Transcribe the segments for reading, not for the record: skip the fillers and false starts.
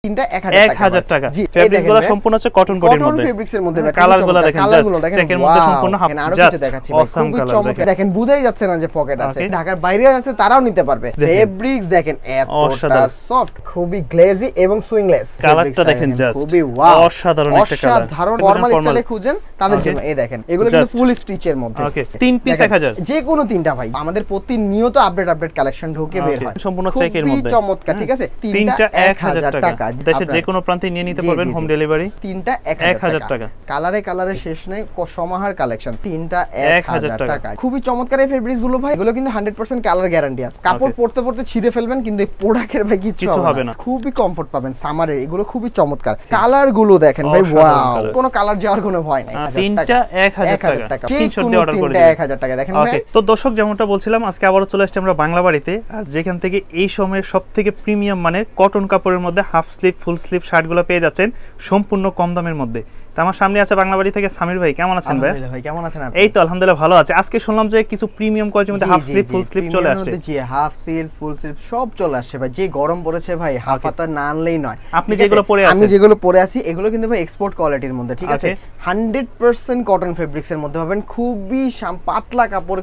তিনটা 1000 টাকা। জি ফেব্রিক্সগুলো সম্পূর্ণ হচ্ছে কটন বডির মধ্যে, কটন ফেব্রিক্সের মধ্যে কালারগুলো দেখেন, চেকের মধ্যে সম্পূর্ণ হাফ জাস্ট অসাম কালার দেখেন, বুঝাই যাচ্ছে না যে পকেট আছে। ঢাকার বাইরে আছে তারাও নিতে পারবে। ফেব্রিক্স দেখেন এতটা সফট, খুবই গ্লেজি এবং সুইংলেস। কালারটা দেখেন জাস্ট খুবই ওয়াও, অসাধারণ একটা কালার। অসাধারণ ফর্মাল স্টাইলে খুঁজেন তাদের জন্য এই দেখেন, এগুলো কিন্তু ফুল স্টিচের মধ্যে। ওকে 3 পিস 1000, যে কোনো তিনটা ভাই। আমাদের প্রতিনিয়ত আপডেট কালেকশন ঢোকে বের হয় সম্পূর্ণ চেকের মধ্যে, চমৎকার। ঠিক আছে, তিনটা 1000 টাকা। দেশে যে কোনো প্রান্তে নিয়ে নিতে পারবেন, হোম ডেলিভারি। তিনটা 1000 টাকা। কালারে শেষ নেই, সমাহার কালেকশন। তিনটা 1000 টাকা। খুবই চমৎকার এই ফেব্রিক্স গুলো ভাই। এগুলো কিন্তু 100% কালার গ্যারান্টি আছে। কাপড় পরতে ছিঁড়ে ফেলবেন কিন্তু এই প্রোডাক্টের ভাই কিছু হবে না। খুবই কমফোর্ট পাবেন সামারে। এগুলো খুবই চমৎকার। কালার গুলো দেখেন ভাই, ওয়াও, কোনো কালার যাওয়ার কোনো ভয় নাই। তিনটা 1000 টাকা। স্ক্রিনশট দিয়ে অর্ডার করে দিন। 1000 টাকা দেখেন ভাই। তো দর্শক, যেমনটা বলছিলাম, আজকে আবারো চলে আসছে আমরা বাংলা বাড়িতে, আর যেখান থেকে এই সময়ের সবথেকে প্রিমিয়াম মানের কটন কাপড়ের মধ্যে হাফ স্লিভ, ফুল স্লিভ শার্টগুলো পেয়ে যাচ্ছেন সম্পূর্ণ কম দামের মধ্যে। আমার সামনে আছে বাংলা বাড়ি থেকে সামির ভাই। কেমন আছেন ভাই? ভাই কেমন আছেন আপনি? এই তো আলহামদুলিল্লাহ ভালো আছে। আজকে শুনলাম যে কিছু প্রিমিয়াম কোয়ালিটির মধ্যে হাফ স্লিভ, ফুল স্লিভ চলে আসছে। জি, হাফ স্লিভ, ফুল স্লিভ সব চলে আসছে ভাই। যে গরম পড়েছে ভাই, হাফ হাতা না আনলেই নয়। আপনি যেগুলো পরে আছেন, আমি যেগুলো পরে আছি, এগুলো কিন্তু ভাই এক্সপোর্ট কোয়ালিটির মধ্যে। ঠিক আছে, 100% কটন ফেব্রিক্স এর মধ্যে পাবেন। খুবই পাতলা কাপড়,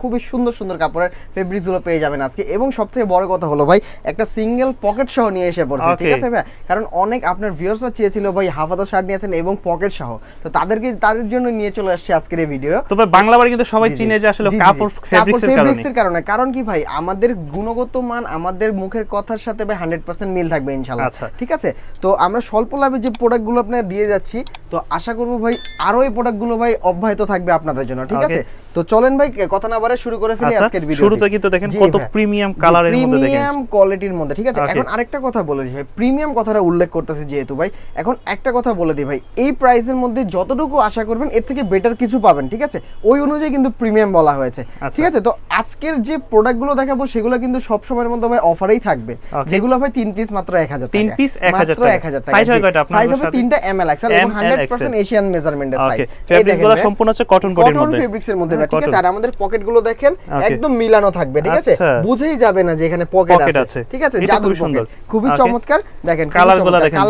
খুবই সুন্দর কাপড়ের ফেব্রিক্স গুলো পেয়ে যাবেন আজকে। এবং সবথেকে বড় কথা হলো ভাই, একটা সিঙ্গেল পকেট সহ নিয়ে এসে পড়ছে। ঠিক আছে ভাই, কারণ অনেক আপনার ভিউয়ার্সরা চেয়েছিল ভাই হাফ হাতা শার্ট নিয়েছেন এবং পকেট সহ, তো তাদের জন্য নিয়ে চলে আসছে আজকের এই ভিডিও। তবে বাংলা বাড়ি কিন্তু সবাই চিনে যে আসলে কাপড় ফেব্রিক্সের কারণে। কারণ কি ভাই, আমাদের গুণগত মান আমাদের মুখের কথার সাথে ভাই 100% মিল থাকবে ইনশাআল্লাহ। ঠিক আছে, তো আমরা স্বল্প লাভে যে প্রোডাক্টগুলো আপনাদের দিয়ে যাচ্ছি, তো আশা করব ভাই আরো এই প্রোডাক্টগুলো ভাই অব্যাহত থাকবে আপনাদের জন্য। ঠিক আছে, তো চলেন ভাই কথা না বাড়ে শুরু করে ফেলি আজকের ভিডিও। শুরুতে কিন্তু দেখেন কত প্রিমিয়াম কালারের মধ্যে, দেখেন প্রিমিয়াম কোয়ালিটির মধ্যে। ঠিক আছে, এখন আরেকটা কথা বলে দিই ভাই, প্রিমিয়াম কথাটা উল্লেখ করতেছি যেহেতু ভাই, এখন একটা কথা বলে দিই ভাই, এই প্রাইসের মধ্যে যতটুকু আশা করবেন এর থেকে বেটার কিছু পাবেন। ঠিক আছে, ওই অনুযায়ী কিন্তু প্রিমিয়াম বলা হয়েছে। ঠিক আছে, তো আজকের যে প্রোডাক্টগুলো দেখাবো সেগুলো কিন্তু সব সময়ের মধ্যে ভাই অফারেই থাকবে, যেগুলো ভাই 3 পিস মাত্র 1000 টাকা। 3 পিস 1000 টাকা। সাইজ হয় কয়টা আপনার? সাইজ হবে 3টা এমএল এক্সেল এবং 100% এশিয়ান মেজারমেন্টের সাইজ। ফেব্রিক্সগুলো সম্পূর্ণ হচ্ছে কটন বডির মধ্যে, কটন ফেব্রিক্সের মধ্যে। ঠিক আছে, আর আমাদের পকেটগুলো দেখেন একদম মিলানো থাকবে। ঠিক আছে, বুঝেই যাবে না যে এখানে পকেট আছে। ঠিক আছে, জাদুর পকেট, খুবই চমৎকার। দেখেন কালারগুলো দেখেন,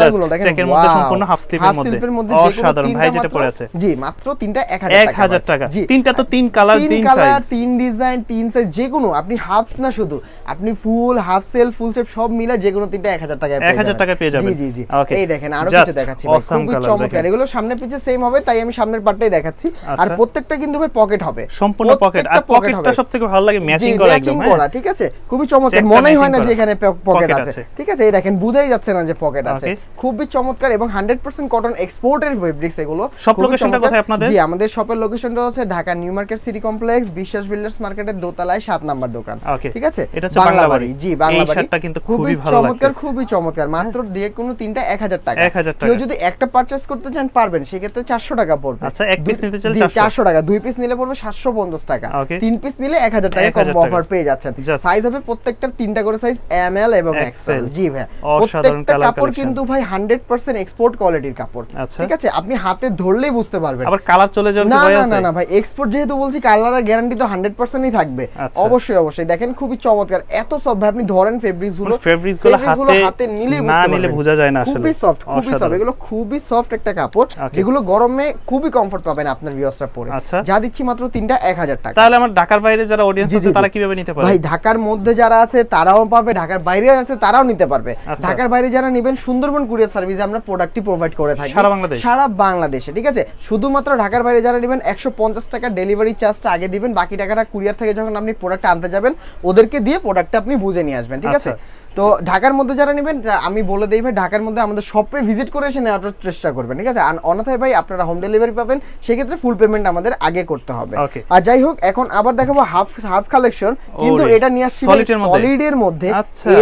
চেকের মধ্যে সম্পূর্ণ হাফ স্লিভের মধ্যে অসাধারণ ভাই যেটা পরে আছে। জি, মাত্র তিনটা 1000 টাকা। তিনটা তো 3 কালার, 3 সাইজ, 3 ডিজাইন, 3 সাইজ, যে কোনো আপনি হাফ না শুধু, আপনি ফুল, হাফ সেল, ফুল সেট সব মিলে যে কোনো তিনটা 1000 টাকায় পেয়ে যাবেন। 1000 টাকায় পেয়ে যাবেন। জি। এই দেখেন আরো কিছু দেখাচ্ছি ভাই, খুবই চমৎকার। এগুলো সামনে পিছে সেম হবে, তাই আমি সামনের পার্টটাই দেখাচ্ছি। আর প্রত্যেকটা কিন্তু ভাই পকেট হবে, সম্পূর্ণ পকেট। আর পকেটটা সবথেকে ভালো লাগে ম্যাচিং করা, একদম করা। ঠিক আছে, খুবই চমৎকার, মনেই হয় না যে এখানে পকেট আছে। ঠিক আছে, এই দেখেন বুঝাই যাচ্ছে না যে পকেট আছে। খুবই চমৎকার এবং 100% কটন এক্সপোর্টের ফেব্রিক্স এগুলো। সব লোকেশনটা কোথায় আপনাদের? জি, আমাদের শপের লোকেশনটা হচ্ছে Dhaka new market city complex, বিশ্বাস বিল্ডার্স মার্কেটের দোতলায় 7 নাম্বার দোকান। ঠিক আছে, এটা হচ্ছে বাংলা বাড়ি। জি, বাংলা বাড়ি। এই শার্টটা কিন্তু খুবই ভালো লাগছে, খুবই চমৎকার। মাত্র যে কোনো তিনটা 1000 টাকা। 1000 টাকা। কেউ যদি একটা পারচেজ করতে চান পারবেন, সেক্ষেত্রে 400 টাকা পড়বে। আচ্ছা, এক পিস নিতে চাইলে 400 টাকা, 2 পিস নিলে পড়বে 750 টাকা, 3 পিস নিলে 1000 টাকা কম অফার পেয়ে যাচ্ছেন। সাইজ হবে প্রত্যেকটার 3টা করে সাইজ, এমএল এবং এক্সএল। জি ভাই, প্রত্যেকটা কাপড় কিন্তু ভাই 100% এক্সপোর্ট কোয়ালিটির কাপড়। ঠিক আছে, আপনি হাতে ধরলেই বুঝতে পারবেন। আবার কালার চলে যাবে না না না ভাই, এক্সপোর্ট যেহেতু বলছি, কালারের গ্যারান্টি তো 100%ই থাকবে। অবশ্যই দেখেন খুবই চমৎকার, এত সফট ভাই। আপনি ধরেন ফেব্রিক্সগুলো হাতে নিলেই বুঝতে পারবেন, বোঝা যায় না আসলে। খুবই সফট, এগুলো খুবই সফট একটা কাপড়, যেগুলো গরমে খুবই কমফোর্ট পাবেন আপনার ভিউয়ার্সরা পরে। যা দিচ্ছি মাত্র তিনটা 1000 টাকা। তাহলে আমার ঢাকার বাইরে যারা অডিয়েন্স আছে তারা কিভাবে নিতে পারবে? ভাই ঢাকার মধ্যে যারা আছে তারাও পারবে, ঢাকার বাইরে আছে তারাও নিতে পারবে। ঢাকার বাইরে যারা নেবেন, সুন্দরবন কুরিয়ার সার্ভিসে আমরা প্রোডাক্টটি প্রোভাইড করে থাকি সারা বাংলাদেশে। ঠিক আছে, শুধুমাত্র ঢাকার বাইরে যারা নেবেন 150 টাকা ডেলিভারি চার্জটা আগে দিবেন, বাকি টাকাটা কুরিয়ার থেকে যখন আপনি প্রোডাক্ট আনতে যাবেন ওদেরকে দিয়ে প্রোডাক্টটা আপনি বুঝে নিয়ে আসবেন। ঠিক আছে, তো ঢাকার মধ্যে যারা নেবেন, আমি বলে দেই ভাই, ঢাকার মধ্যে আমাদের শপে ভিজিট করে এসে নেওয়ার চেষ্টা করবেন। ঠিক আছে, অন্যথায় ভাই আপনারা হোম ডেলিভারি পাবেন, সেক্ষেত্রে ফুল পেমেন্ট আমাদের আগে করতে হবে। আর যাই হোক, এখন আবার দেখাবো হাফ কালেকশন, কিন্তু এটা নিয়ে আসছি সলিডের মধ্যে,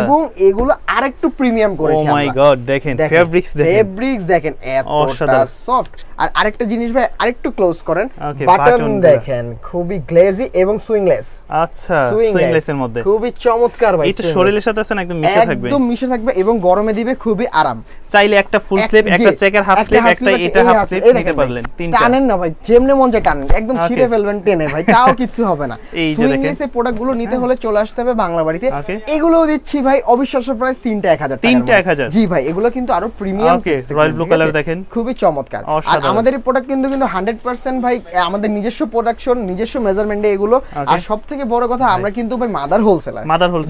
এবং এগুলো আরেকটু প্রিমিয়াম করেছি। ও মাই গড, দেখেন ফেব্রিক্স দেখেন এতটা সফট। আর আরেকটা জিনিস ভাই, আরেকটু ক্লোজ করেন, বাটন দেখেন খুবই গ্লেজি এবং সুইংলেস। আচ্ছা, সুইংলেস এর মধ্যে খুবই চমৎকার ভাই। এটা শরীরের সাথে আছে না, একদম মিশে থাকবে, একদম মিশে থাকবে এবং গরমে দিবে খুবই আরাম। চাইলে একটা ফুল স্লিপ, একটা চেকার হাফ স্লিপ, একটা এটা হাফ স্লিপ নিতে পারলেন, তিনটা। টানেন না ভাই, যেমনে মন চায় টানেন, একদম ছিঁড়ে ফেলবেন টেনে ভাই, তাও কিছু হবে না। সুইংলেসের প্রোডাক্টগুলো নিতে হলে চলে আসতে হবে বাংলা বাড়িতে। এগুলোও দিচ্ছি ভাই অবিশ্বাস্য প্রাইস, 3টা 1000 টাকা। 3টা 1000? জি ভাই, এগুলো কিন্তু আরো premium system, royal blue colour দেখেন, খুবই চমৎকার। আর আমাদের এই প্রোডাক্ট কিন্তু 100% ভাই আমাদের নিজস্ব প্রোডাকশন, নিজস্ব মেজারমেন্টে এগুলো। আর সবথেকে বড় কথা, আমরা কিন্তু ভাই মাদার হোলসেলার।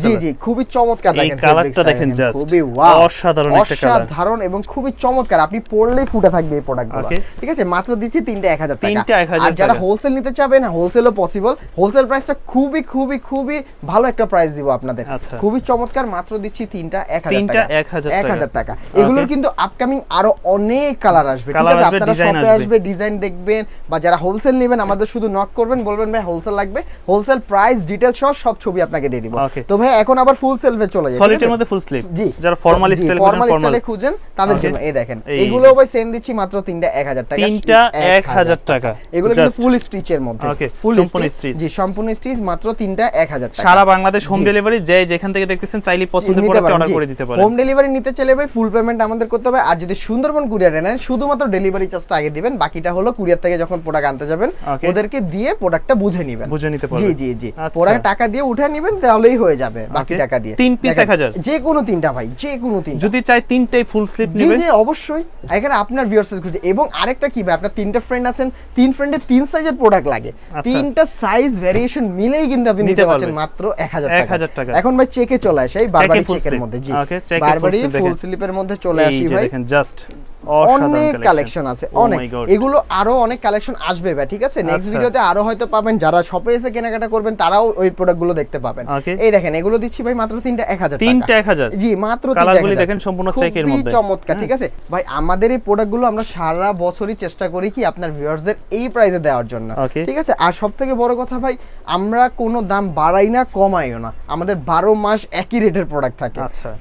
জি জি, খুবই চমৎকার। দেখেন কালারটা দেখেন, জাস্ট খুবই ওয়াও, অসাধারণ একটা কালার, অসাধারণ এবং খুবই চমৎকার। আপনি পরলেই ফুটে থাকবে এই প্রোডাক্টগুলো, ঠিক আছে? মাত্র দিচ্ছি 3টা 1000 টাকা। আর যারা হোলসেল নিতে চাবেন, হোলসেলও পসিবল। হোলসেল প্রাইসটা খুবই খুবই খুবই ভালো একটা প্রাইস দিব আপনাদের, খুবই চমৎকার। মাত্র দিচ্ছি 3টা 1000 টাকা। এগুলোর কিন্তু আপকামিং আরো অনেক কালার আসবে, ঠিক আছে? আপনারা শপে আসবে, ডিজাইন দেখবেন, বা যারা হোলসেল নেবেন আমাদের শুধু নক করবেন, বলবেন ভাই হোলসেল লাগবে, হোলসেল প্রাইস ডিটেইল সব ছবি আপনাকে দিয়ে দিব। তো ভাই এখন আবার ফুল সেলফে চলে যাই, সলিডের মধ্যে ফুল স্লিপ। জি, যারা ফর্মাল স্টাইলে খুঁজেন তাদের জন্য এই দেখেন, এগুলো ভাই সেম দিচ্ছি মাত্র 3টা 1000 টাকা। 3টা 1000 টাকা। এগুলো কিন্তু ফুল স্টিচের মধ্যে, ফুল স্টিচ। জি, সম্পূর্ণ স্টিচ, মাত্র 3টা 1000 টাকা। সারা বাংলাদেশ হোম ডেলিভারি, যেখান থেকে দেখতেছেন চাইলে পছন্দের প্রোডাক্ট অর্ডার করে দিতে পারেন। হোম ডেলিভারি নিতে চাইলে ভাই ফুল পেমেন্ট আমাদের করতে হবে। আর যদি সুন্দরবন কুরিয়ারে নেন, শুধুমাত্র ডেলিভারি চার্জটা আগে দিবেন, বাকিটা হলো কুরিয়ার থেকে যখন প্রোডাক্ট আনতে যাবেন ওদেরকে দিয়ে প্রোডাক্টটা বুঝে নেবেন, বুঝে নিতে পারবেন। জি জি জি, প্রোডাক্ট টাকা দিয়ে উঠে নেবেন, তাহলেই হয়ে যাবে। বাকি টাকা দিয়ে 3 পিস 1000, যে কোনো 3টা ভাই, যে কোনো 3টা। যদি চাই 3টাই ফুল স্লিপ নেবেন, জি জি অবশ্যই। এখানে আপনার ভিউয়ার্সদের খুঁজে। এবং আরেকটা কি ভাই, আপনার 3টা ফ্রেন্ড আছেন, 3 ফ্রেন্ডে 3 সাইজের প্রোডাক্ট লাগে, 3টা সাইজ ভেরিয়েশন মিলেই কিন্তু আপনি নিতে পারছেন মাত্র 1000 টাকা। এখন ভাই চেকে চলে আসে, এই বারবারি চেকের মধ্যে। জি, বারবারি ফুল স্লিপের মধ্যে চলে আসি ভাই। দেখেন জাস্ট অনেক কালেকশন আছে, অনেক। এগুলো আরো অনেক কালেকশন আসবে ভাই, ঠিক আছে? নেক্সট ভিডিওতে আরো হয়তো পাবেন। যারা শপে এসে কেনাকাটা করবেন তারাও ওই প্রোডাক্টগুলো দেখতে পাবেন। এই দেখেন, এগুলো দিচ্ছি ভাই মাত্র 3টা 1000 টাকা। 3টা 1000? জি, মাত্র 3টা 1000। কালারগুলো দেখেন সম্পূর্ণ চেকের মধ্যে, চমৎকার, ঠিক আছে ভাই? আমাদের এই প্রোডাক্টগুলো আমরা সারা বছরই চেষ্টা করি কি আপনার ভিউয়ারদের এই প্রাইসে দেওয়ার জন্য, ঠিক আছে? আর সবথেকে বড় কথা ভাই, আমরা কোনো দাম বাড়াই না, কমাইও না। আমাদের 12 মাস একই রেটের প্রোডাক্ট থাকে।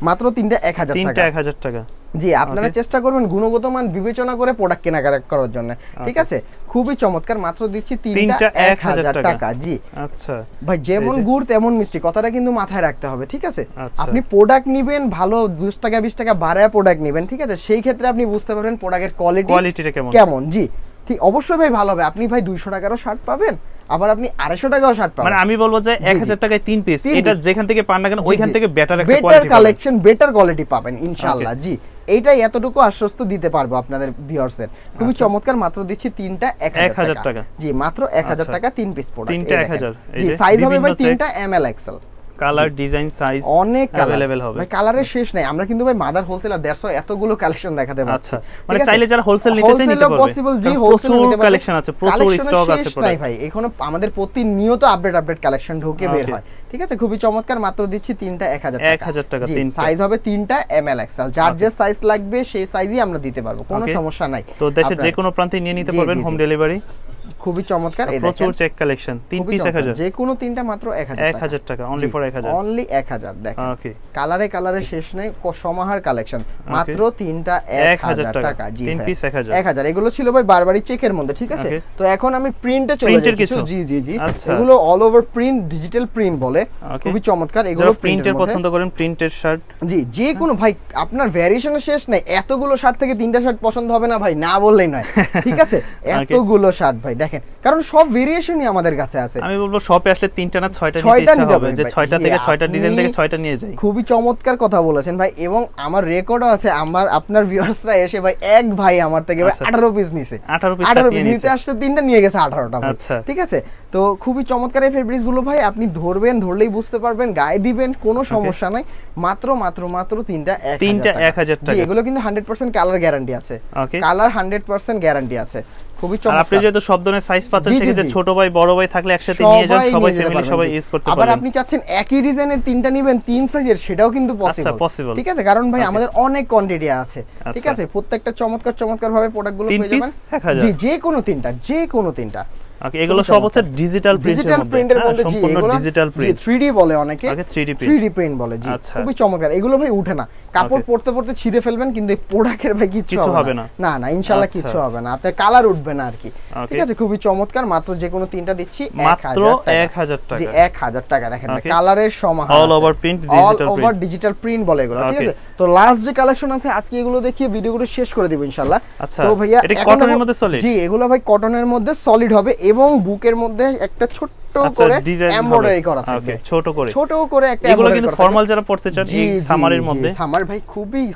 মাত্র 3টা 1000 টাকা। 3টা 1000 টাকা। জি, আপনারা চেষ্টা করবেন গুণগত মান বিবেচনা করে প্রোডাক্ট কেনাকাটা করার জন্য, ঠিক আছে? খুবই চমৎকার, মাত্র দিচ্ছি 3টা 1000 টাকা। জি, আচ্ছা ভাই, যেমন গুড় তেমন মিষ্টি, কথাটা কিন্তু মাথায় রাখতে হবে, ঠিক আছে? আপনি প্রোডাক্ট নেবেন ভালো, 10 টাকা 20 টাকা বাড়ায় প্রোডাক্ট নেবেন, ঠিক আছে? সেই ক্ষেত্রে আপনি বুঝতে পারবেন প্রোডাক্টের কোয়ালিটিটা কেমন। জি, ঠিক, অবশ্যই ভাই ভালো হবে। আপনি ভাই 200 টাকারও শার্ট পাবেন, আবার আপনি 250 টাকাও শার্ট পাবেন। মানে আমি বলবো যে 1000 টাকায় 3 পিস, এটা যেখান থেকে পান না কেন ওইখান থেকে বেটার একটা কোয়ালিটি কালেকশন, বেটার কোয়ালিটি পাবেন ইনশাআল্লাহ। জি, এইটাই এতটুকু আশ্বস্ত দিতে পারবো আপনাদের ভিউয়ারদের। খুবই চমৎকার, মাত্র দিচ্ছি 3টা 1000 টাকা। জি, মাত্র 1000 টাকা 3 পিস প্রোডাক্ট। 3টা 1000। জি, সাইজ হবে ভাই 3টা ML XL। Colour, design, size অনেক अवेलेबल হবে ভাই, কালারের শেষ নাই। আমরা কিন্তু ভাই মাদার হোলসেলার, দ্যাটস ওয়াই এতগুলো কালেকশন দেখাতে পাচ্ছি। মানে চাইলে যারা হোলসেল নিতে চায় নিতে পারবে, পসিবল। জি, হোলসেল নিতে পারবে, কালেকশন আছে, প্রচুর স্টক আছে প্রোডাক্ট ভাই। এখনো আমাদের প্রতিনিয়ত আপডেট কালেকশন ঢোকে বের হয়, ঠিক আছে? খুবই চমৎকার, মাত্র দিচ্ছি 3টা 1000 টাকা। 1000 টাকা। সাইজ হবে 3টা ML XL। যার যে সাইজ লাগবে সেই সাইজই আমরা দিতে পারবো, কোনো সমস্যা নাই। তো দেশের যে কোনো প্রান্তে নিয়ে নিতে পারবেন, হোম ডেলিভারি। খুবই চমৎকার, এই দেখেন প্রচুর চেক কালেকশন। 3 পিস 1000, যে কোনো 3টা মাত্র 1000 টাকা। Only for 1000, only 1000। দেখেন, ওকে, কালারে শেষ নাই, সমাহার কালেকশন, মাত্র 3টা 1000 টাকা। জি, 3 পিস 1000। এগুলো ছিল ভাই বারবারি চেকের মধ্যে, ঠিক আছে? তো এখন আমি প্রিন্টে চলে যাই কিছু। জি জি জি, এগুলো all over print, digital print বলে, খুবই চমৎকার। এগুলো প্রিন্টের পছন্দ করেন, প্রিন্টের শার্ট। জি, যে কোনো ভাই, আপনার ভ্যারিয়েশনের শেষ নাই। এতগুলো শার্ট থেকে 3টা শার্ট পছন্দ হবে না ভাই, না বললেই নয়, ঠিক আছে? এতগুলো শার্ট ভাই দেখেন, কারণ সব ভেরিয়েশনই আমাদের কাছে আছে। আমি বলবো শপে আসলে 3টা না 6টা নিতে হবে, যে 6টা থেকে 6টা ডিজাইন থেকে 6টা নিয়ে যাই। খুবই চমৎকার কথা বলেছেন ভাই, এবং আমার রেকর্ডও আছে। আপনার ভিউয়ার্সরা এসে ভাই, এক ভাই আমার থেকে 18 পিস নিছে, 18 পিস নিতে আসছে, 3টা নিয়ে গেছে 18টা ভাই, ঠিক আছে? তো খুবই চমৎকার এই ফেব্রিক্স গুলো ভাই, আপনি ধরলেই বুঝতে পারবেন, গায়ে দিবেন, কোনো সমস্যা নাই। মাত্র 3টা 1000 টাকা। এগুলো কিন্তু 100% কালার গ্যারান্টি আছে, কালার 100% গ্যারান্টি আছে। খুবই চমৎকার। আপনি যেহেতু সব ধরনের সাইজ পাচ্ছেন, সেক্ষেত্রে ছোট ভাই বড় ভাই থাকলে একসাথে নিয়ে যান, সবাই ফ্যামিলি সবাই ইউজ করতে পারবেন। আবার আপনি চাচ্ছেন একই ডিজাইনের 3টা নেবেন 3 সাইজের, সেটাও কিন্তু পসিবল, ঠিক আছে? কারণ ভাই আমাদের অনেক কোয়ান্টিটি আছে, ঠিক আছে? প্রত্যেকটা চমৎকার ভাবে প্রোডাক্টগুলো পেয়ে যাবেন। জি, যে কোনো 3টা। ওকে, এগুলো সব হচ্ছে ডিজিটাল প্রিন্টের মধ্যে। সম্পূর্ণ ডিজিটাল প্রিন্ট, 3D বলে অনেকে, 3D প্রিন্ট বলে। জি, খুবই চমৎকার। এগুলো ভাই উঠে না, কাপড় পরতে পরতে ছিঁড়ে ফেলবেন, কিন্তু এই প্রোডাক্টের ভাই কিছু হবে না। না না ইনশাআল্লাহ কিছু হবে না, আপনার কালার উঠবে না আর কি। ঠিক আছে, খুবই চমৎকার। মাত্র যে কোনো তিনটা দিচ্ছি মাত্র 1000 টাকা। জি 1000 টাকা। দেখেন কালারের সমাহার, all over print, all over digital print বলে এগুলো। ঠিক আছে, তো লাস্ট যে কালেকশন আছে আজকে এগুলো দেখিয়ে ভিডিওগুলো শেষ করে দেব ইনশাআল্লাহ। তো ভাইয়া এটা কটনের মধ্যে সলিড? জি এগুলো ভাই কটনের মধ্যে সলিড হবে এবং বুকের মধ্যে একটা ছোট্ট করে এমব্রয়ডারি করা থাকবে, ছোট করে একটা। এগুলো কিন্তু ফর্মাল যারা পড়তে চান এই সামারের মধ্যে, সামার ভাই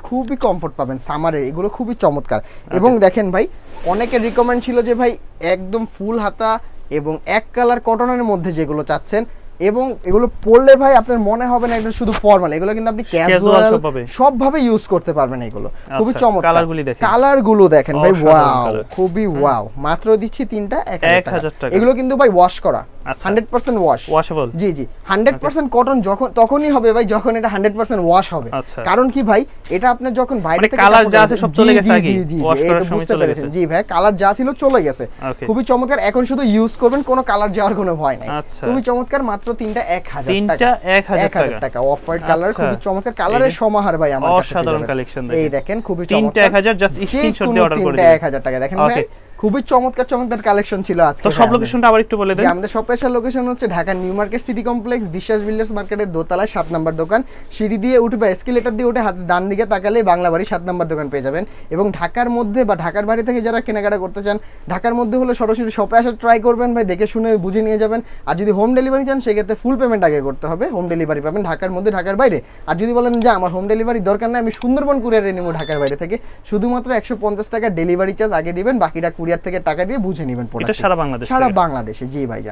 খুবই কমফোর্ট পাবেন সামারে, এগুলো খুবই চমৎকার। এবং দেখেন ভাই অনেকের রিকমেন্ড ছিল যে ভাই একদম ফুল হাতা এবং এক কালার কটনের মধ্যে যেগুলো চাচ্ছেন, এবং এগুলো পরলে ভাই আপনার মনে হবে না এটা শুধু ফর্মাল, এগুলো কিন্তু আপনি ক্যাজুয়াল সবভাবে ইউজ করতে পারবেন। এগুলো খুবই চমৎকার। কালারগুলো দেখেন ভাই, ওয়াও খুবই ওয়াও। মাত্র দিচ্ছি তিনটা 1000 টাকা। এগুলো কিন্তু ভাই ওয়াশ করা, 100% ওয়াশেবল। জি জি 100% কটন যখন তখনই হবে ভাই যখন এটা 100% ওয়াশ হবে। কারণ কি ভাই এটা আপনার যখন বাইরে থেকে কালার যা আছে সব চলে গেছে আগে, ওয়াশ করার সময় চলে গেছে। জি ভাই কালার যা ছিল চলে গেছে, খুবই চমৎকার। এখন শুধু ইউজ করবেন, কোনো কালার যাওয়ার কোনো ভয় নাই। খুবই চমৎকার। মাত্র তিনটা 1000 টাকা। অফ হোয়াইট কালার, খুবই চমৎকার। কালারের সমাহার ভাই আমার কাছে অসাধারণ কালেকশন। এই দেখেন খুবই চমৎকার। 1000 জাস্ট স্ক্রিনশট দিয়ে অর্ডার করে দিন। 1000 টাকা। দেখেন ভাই খুবই চমৎকার কালেকশন ছিল আজকে। তো সব লোকেশনটা আবার একটু বলে দেন। আমাদের শপের লোকেশন হচ্ছে Dhaka new market city complex, বিশ্বাস বিল্ডার্স মার্কেটের দোতলায় 7 নম্বর দোকান। সিঁড়ি দিয়ে উঠবে, এসকেলেটর দিয়ে উঠে হাতে ডান দিকে তাকালে বাংলা বাড়ি 7 নম্বর দোকান পেয়ে যাবেন। এবং ঢাকার মধ্যে বা ঢাকার বাইরে থেকে যারা কেনাকাটা করতে চান, ঢাকার মধ্যে হলে সরাসরি শপে আসা ট্রাই করবেন ভাই, দেখে শুনে বুঝে নিয়ে যাবেন। আর যদি হোম ডেলিভারি চান সেক্ষেত্রে ফুল পেমেন্ট আগে করতে হবে, হোম ডেলিভারি পাবেন ঢাকার মধ্যে ঢাকার বাইরে। আর যদি বলেন যে আমার হোম ডেলিভারি দরকার নাই, আমি সুন্দরবন কুরিয়ারে নেব ঢাকার বাইরে থেকে, শুধুমাত্র 150 টাকা ডেলিভারি চার্জ আগে দিবেন, বাকিটা কুরিয়ার থেকে টাকা দিয়ে বুঝে নেবেন। এটা সারা বাংলাদেশে? সারা বাংলাদেশে জি ভাইজান।